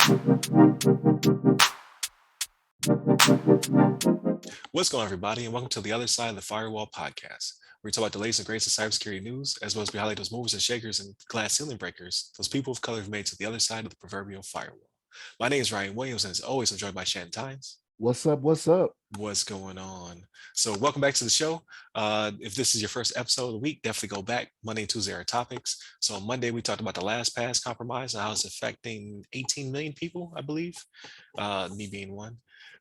What's going on, everybody, and welcome to the other side of the Firewall podcast, where we talk about the latest and greatest of cybersecurity news, as well as we highlight those movers and shakers and glass ceiling breakers, those people of color who've made it to the other side of the proverbial firewall. My name is Ryan Williams, and as always, I'm joined by Shannon Tynes. What's up? What's up? What's going on? So, welcome back to the show. If this is your first episode of the week, definitely go back. Monday and Tuesday are topics. So, on Monday, we talked about the last pass compromise and how it's affecting 18 million people, I believe, me being one,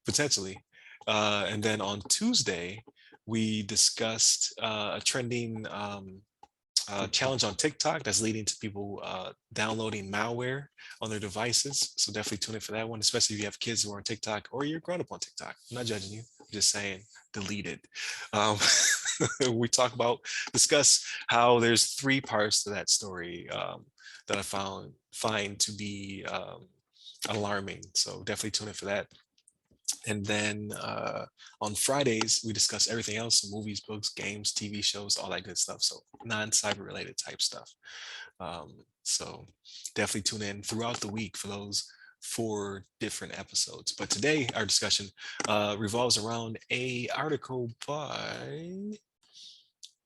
potentially. And then on Tuesday, we discussed a trending challenge on TikTok that's leading to people downloading malware on their devices. So definitely tune in for that one, especially if you have kids who are on TikTok or you're grown up on TikTok. I'm not judging you. I'm just saying, delete it. Um, we discuss how there's three parts to that story that I find to be alarming. So definitely tune in for that. And then on Fridays, we discuss everything else: so movies, books, games, TV shows, all that good stuff. So non-cyber related type stuff. So definitely tune in throughout the week for those 4 different episodes. But today, our discussion revolves around a article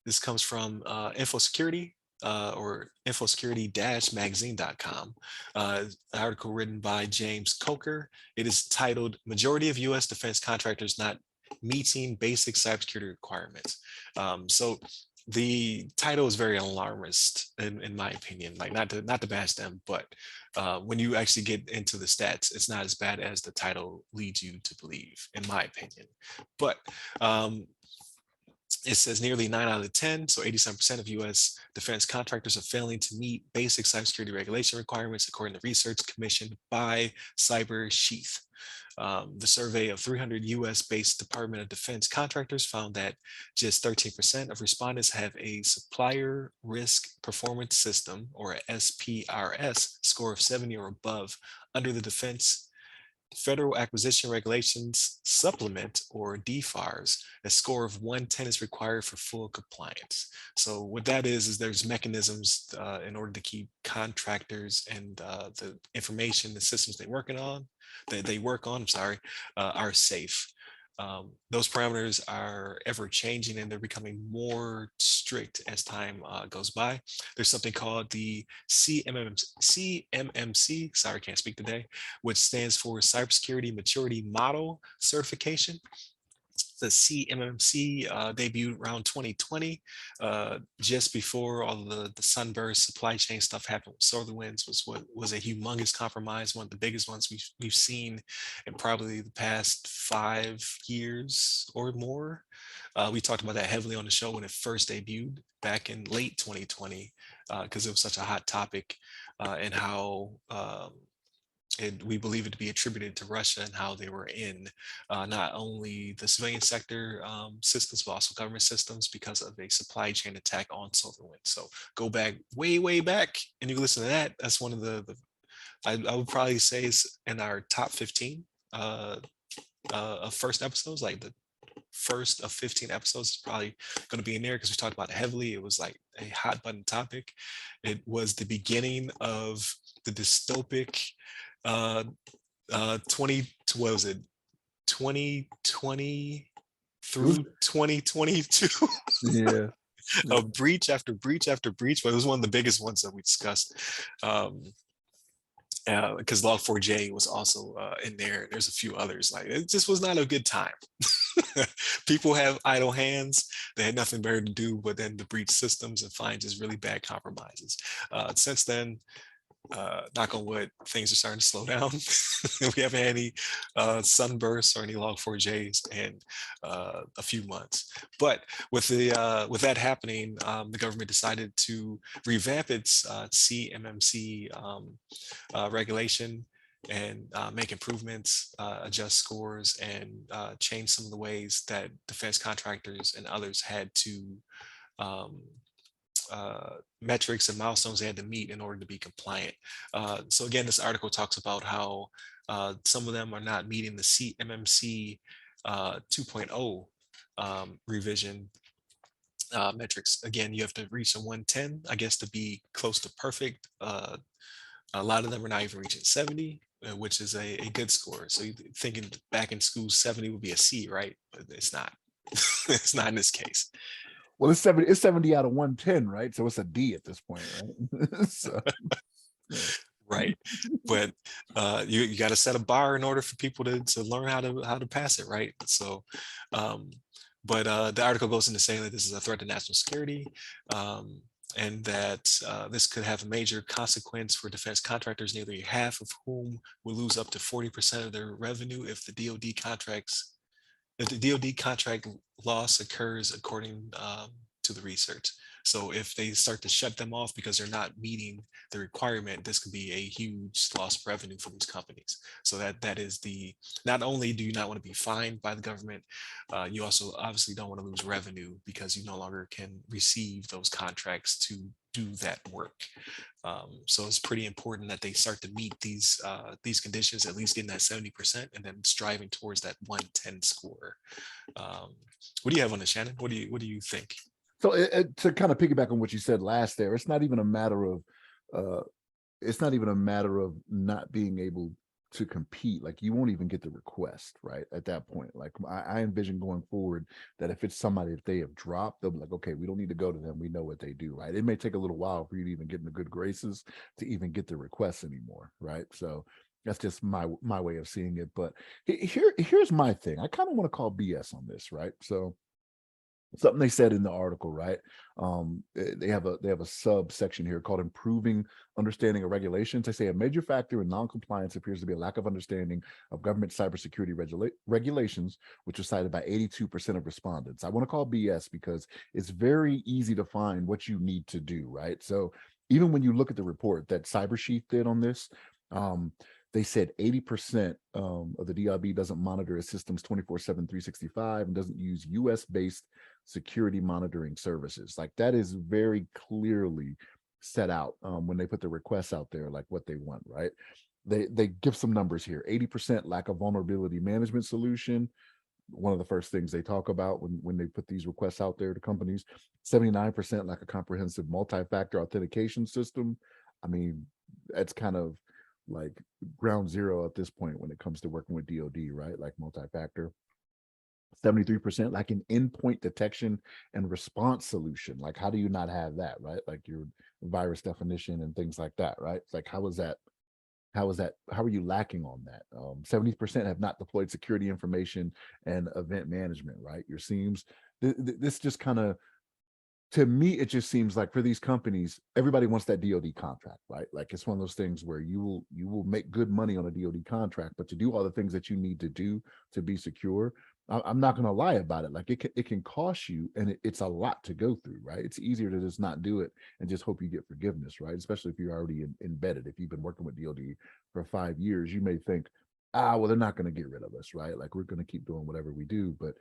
this comes from InfoSecurity, or infosecurity-magazine.com, an article written by James Coker. It is titled "Majority of U.S. Defense Contractors Not Meeting Basic Cybersecurity Requirements." So the title is very alarmist, in my opinion. Like, not to bash them, but when you actually get into the stats, it's not as bad as the title leads you to believe, in my opinion. But it says nearly 9 out of 10, so 87% of U.S. defense contractors are failing to meet basic cybersecurity regulation requirements, according to research commissioned by Cybersheath. The survey of 300 US-based Department of Defense contractors found that just 13% of respondents have a supplier risk performance system, or a SPRS, score of 70 or above under the Defense Federal Acquisition Regulations Supplement, or DFARS. A score of 110 is required for full compliance. So what that is there's mechanisms in order to keep contractors and the information, the systems they work on, are safe. Those parameters are ever changing, and they're becoming more strict as time goes by. There's something called the CMMC, sorry, can't speak today, which stands for Cybersecurity Maturity Model Certification. The CMMC debuted around 2020, just before all the sunburst supply chain stuff happened with SolarWinds. Was a humongous compromise, one of the biggest ones we've seen in probably the past 5 years or more. We talked about that heavily on the show when it first debuted back in late 2020, because it was such a hot topic, and how we believe it to be attributed to Russia and how they were in not only the civilian sector systems, but also government systems because of a supply chain attack on SolarWinds. So go back, way, way back, and you can listen to that. That's one of I would probably say is in our top 15 of first episodes. Like, the first of 15 episodes is probably going to be in there because we talked about it heavily. It was like a hot button topic. It was the beginning of the dystopic what was it, 2020 through 2022, Yeah. of breach after breach after breach, but it was one of the biggest ones that we discussed, because Log4j was also in there. There's a few others. Like, it just was not a good time. People have idle hands. They had nothing better to do but then to breach systems and find just really bad compromises. Since then, knock on wood, things are starting to slow down. We haven't had any sunbursts or any Log4js in a few months. But with that happening, the government decided to revamp its CMMC regulation and make improvements, adjust scores, and change some of the ways that defense contractors and others had to metrics and milestones they had to meet in order to be compliant. So again, this article talks about how some of them are not meeting the CMMC 2.0 revision metrics. Again, you have to reach a 110, I guess, to be close to perfect. A lot of them are not even reaching 70. which is a good score. So you thinking back in school, 70 would be a C, right? But it's not. It's not in this case. Well, it's 70 out of 110, right? So it's a D at this point, right? So, yeah. Right. But you got to set a bar in order for people to learn how to pass it, right? So but the article goes into saying that this is a threat to national security, and that this could have a major consequence for defense contractors, nearly half of whom will lose up to 40% of their revenue if the DoD contract loss occurs, according to the research. So if they start to shut them off because they're not meeting the requirement, this could be a huge loss of revenue for these companies. So that is not only do you not want to be fined by the government, you also obviously don't want to lose revenue because you no longer can receive those contracts to do that work. So it's pretty important that they start to meet these conditions, at least getting that 70%, and then striving towards that 110 score. What do you have on this, Shannon? What do you think? So to kind of piggyback on what you said last there, it's not even a matter of not being able to compete. Like, you won't even get the request, right? At that point, like I envision going forward that if it's somebody that they have dropped, they'll be like, okay, we don't need to go to them. We know what they do, right? It may take a little while for you to even get in the good graces to even get the requests anymore, right? So that's just my way of seeing it. But here's my thing. I kind of want to call BS on this, right? So something they said in the article, right? They have a subsection here called improving understanding of regulations. They say a major factor in non-compliance appears to be a lack of understanding of government cybersecurity regulations, which was cited by 82% of respondents. I want to call BS because it's very easy to find what you need to do, right? So even when you look at the report that Cybersheet did on this, they said 80% of the DRB doesn't monitor its systems 24/7, 365, and doesn't use US-based security monitoring services. Like, that is very clearly set out when they put the requests out there, like what they want, right? They give some numbers here. 80% lack of vulnerability management solution. One of the first things they talk about when they put these requests out there to companies. 79% lack a comprehensive multi-factor authentication system. I mean, that's kind of like ground zero at this point when it comes to working with DoD, right? Like multi-factor. 73% like an endpoint detection and response solution. Like, how do you not have that, right? Like your virus definition and things like that, right? It's like, how are you lacking on that? 70% have not deployed security information and event management, right? Your seems this just kind of, to me, it just seems like for these companies, everybody wants that DoD contract, right? Like, it's one of those things where you will make good money on a DoD contract, but to do all the things that you need to do to be secure, I'm not going to lie about it. Like, it can cost you, and it's a lot to go through, right? It's easier to just not do it and just hope you get forgiveness, right? Especially if you're already embedded. If you've been working with DoD for 5 years, you may think, well, they're not going to get rid of us, right? Like, we're going to keep doing whatever we do. But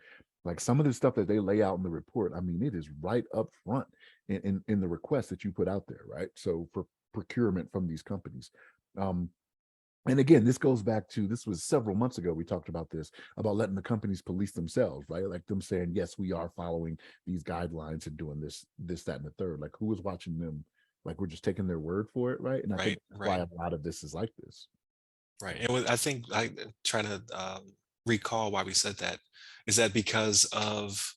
like, some of the stuff that they lay out in the report, I mean, it is right up front in the request that you put out there, right? So for procurement from these companies. And again, this goes back to, this was several months ago, we talked about this, about letting the companies police themselves, right? Like them saying, yes, we are following these guidelines and doing this, that, and the third. Like, who was watching them? Like, we're just taking their word for it, right? And I think that's why a lot of this is like this. Right. And I think I trying to recall why we said that. Is that because of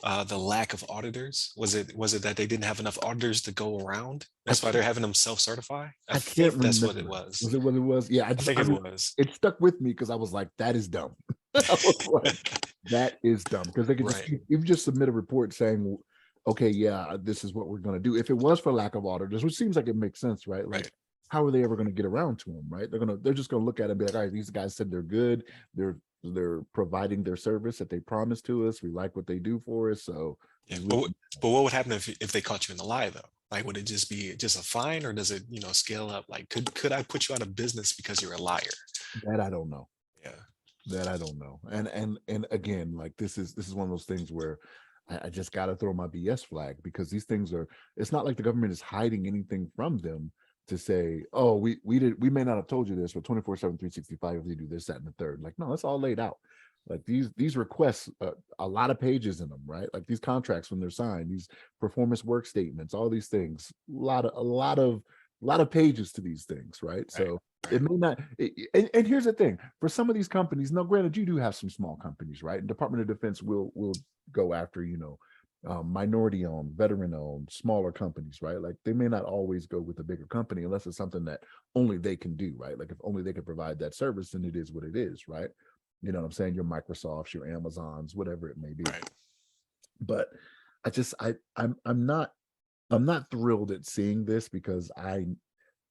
the lack of auditors? Was it that they didn't have enough auditors to go around? That's why they're having them self-certify? I can't think that's remember. what it was. Was it what it was? Yeah, I think it was. It stuck with me because I was like, that is dumb. I was like, that is dumb, because they could just, you just submit a report saying, okay, yeah, this is what we're going to do. If it was for lack of auditors, which seems like it makes sense, right? Like, how are they ever going to get around to them, right? They're just going to look at it and be like, all right, these guys said they're good. They're providing their service that they promised to us. We like what they do for us. So yeah, but what would happen if they caught you in the lie, though? Like, would it just be a fine, or does it, scale up? Like, could I put you out of business because you're a liar? That I don't know. Yeah. That I don't know. And again, like, this is one of those things where I just got to throw my BS flag, because these things are, it's not like the government is hiding anything from them to say, oh, we may not have told you this, but 24/7, 365, if they do this, that, and the third. Like, no, it's all laid out. Like, these requests, a lot of pages in them, right? Like, these contracts when they're signed, these performance work statements, all these things, a lot of a lot of pages to these things, right? Right. So Right. it may not. And here's the thing: for some of these companies, now granted, you do have some small companies, right? And Department of Defense will go after minority owned, veteran owned, smaller companies, right? Like they may not always go with a bigger company unless it's something that only they can do, right? Like if only they can provide that service, then it is what it is, right? You know what I'm saying? Your Microsofts, your Amazons, whatever it may be. Right. But I just I'm not thrilled at seeing this because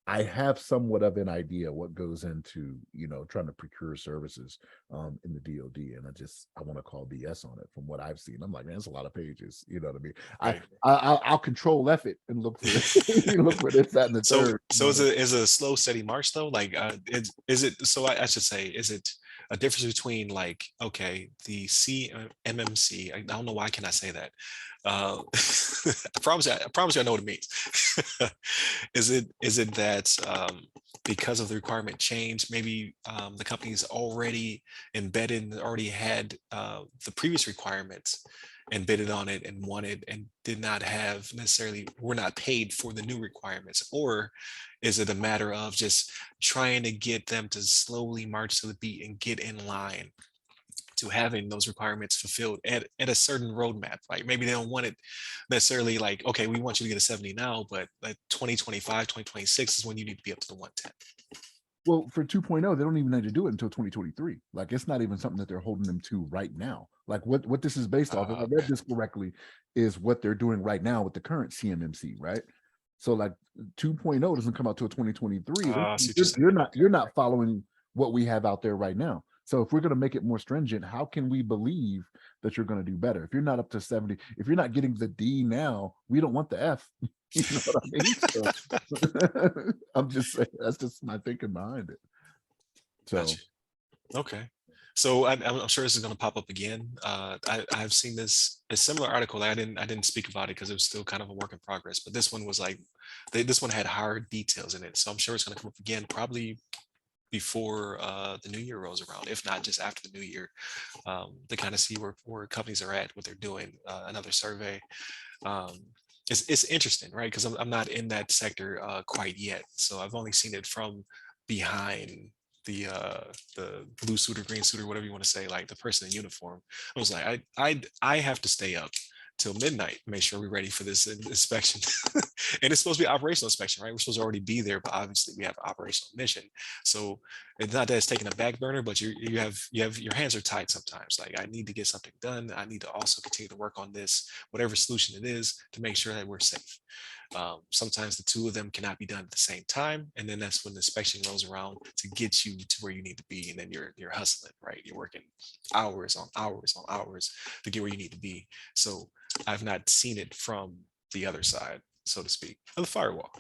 I have somewhat of an idea what goes into trying to procure services in the DoD, and I want to call BS on it from what I've seen. I'm like, man, it's a lot of pages. You know what I mean? Right. I'll control F it and look for look for this, that, and the So third. so is a slow steady march though? Like is it so I should say, is it a difference between like, okay, the CMMC, I don't know why can I say that. I promise you I know what it means. Is it that because of the requirement change, maybe the company's already embedded, already had the previous requirements and bidded on it and wanted and did not have necessarily, were not paid for the new requirements? Or is it a matter of just trying to get them to slowly march to the beat and get in line to having those requirements fulfilled at a certain roadmap? Like maybe they don't want it necessarily like, okay, we want you to get a 70 now, but like 2025, 2026 is when you need to be up to the 110. Well, for 2.0, they don't even need to do it until 2023. Like it's not even something that they're holding them to right now. Like what this is based off, if I read Okay. this correctly, is what they're doing right now with the current CMMC, right? So like 2.0 doesn't come out till 2023. I see what you're You're, saying. you're not you're not following what we have out there right now. So if we're going to make it more stringent, how can we believe that you're going to do better? If you're not up to 70, if you're not getting the D now, we don't want the F. You know what I mean? So I'm just saying that's just my thinking behind it. So Gotcha. Okay. So I'm sure this is going to pop up again. I've seen a similar article. I didn't speak about it because it was still kind of a work in progress. But this one was like, this one had hard details in it. So I'm sure it's going to come up again, probably before the new year rolls around, if not just after the new year, to kind of see where companies are at, what they're doing. Another survey. Um, it's interesting, right? Because I'm not in that sector quite yet, so I've only seen it from behind the blue suit or green suit or whatever you want to say, like the person in uniform. I was like, I have to stay up till midnight, make sure we're ready for this inspection. And it's supposed to be operational inspection, right? We're supposed to already be there, but obviously we have an operational mission. So it's not that it's taking a back burner, but you have your hands are tied sometimes. Like I need to get something done. I need to also continue to work on this, whatever solution it is, to make sure that we're safe. Sometimes the two of them cannot be done at the same time, and then that's when the inspection rolls around to get you to where you need to be, and then you're hustling, right? You're working hours on hours on hours to get where you need to be. So I've not seen it from the other side, so to speak, of the firewall.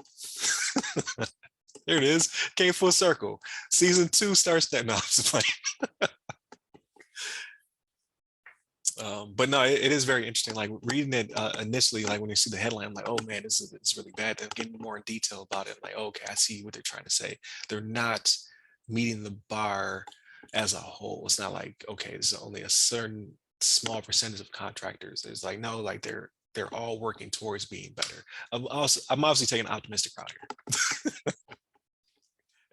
There it is. Came full circle. Season 2 starts that. No, I'm just playing. But no, it is very interesting. Like reading it initially, like when you see the headline, I'm like, oh man, this is really bad. Then getting more in detail about it, I'm like, oh, okay, I see what they're trying to say. They're not meeting the bar as a whole. It's not like, okay, this is only a certain small percentage of contractors. It's like, no, like they're all working towards being better. I'm obviously taking an optimistic route here.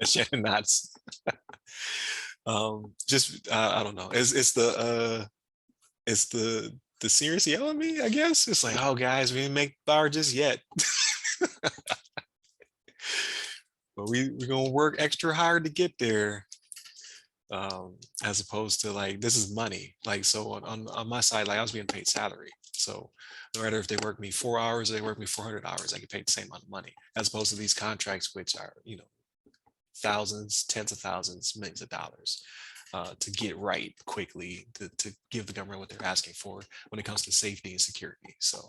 And Shannon nods. Just I don't know. It's the serious yelling me, I guess. It's like, oh guys, we didn't make bar just yet. But we're gonna work extra hard to get there. As opposed to like, this is money. Like, so on my side, like I was being paid salary. So no matter if they work me 4 hours or they work me 400 hours, I get paid the same amount of money, as opposed to these contracts, which are, thousands, tens of thousands, millions of dollars. To get right quickly, to give the government what they're asking for when it comes to safety and security. So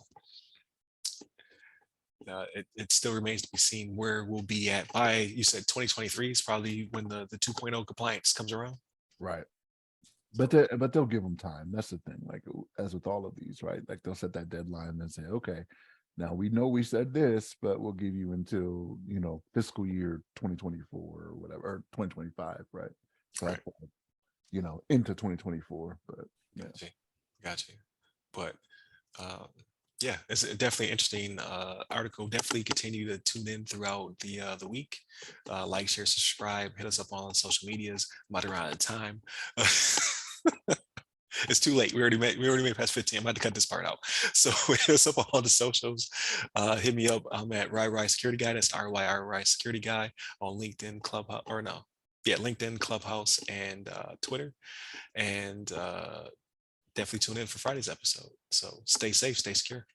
it still remains to be seen where we'll be at by, you said 2023 is probably when the 2.0 compliance comes around. right. But they'll give them time. That's the thing. Like as with all of these, right? Like they'll set that deadline and say, okay, now we know we said this, but we'll give you until fiscal year 2024 or whatever, or 2025, right? So Right. that's into 2024. But yeah. Gotcha. But Yeah, it's definitely interesting article. Definitely continue to tune in throughout the week. Like, share, subscribe, hit us up on social medias. I'm about to run out of time. It's too late. We already made past 15. I'm about to cut this part out. So hit us up on all the socials. Hit me up. I'm at RY Security Guy. That's RY Security Guy on LinkedIn, Clubhouse, or no. Yeah, LinkedIn, Clubhouse, and Twitter. And definitely tune in for Friday's episode. So stay safe, stay secure.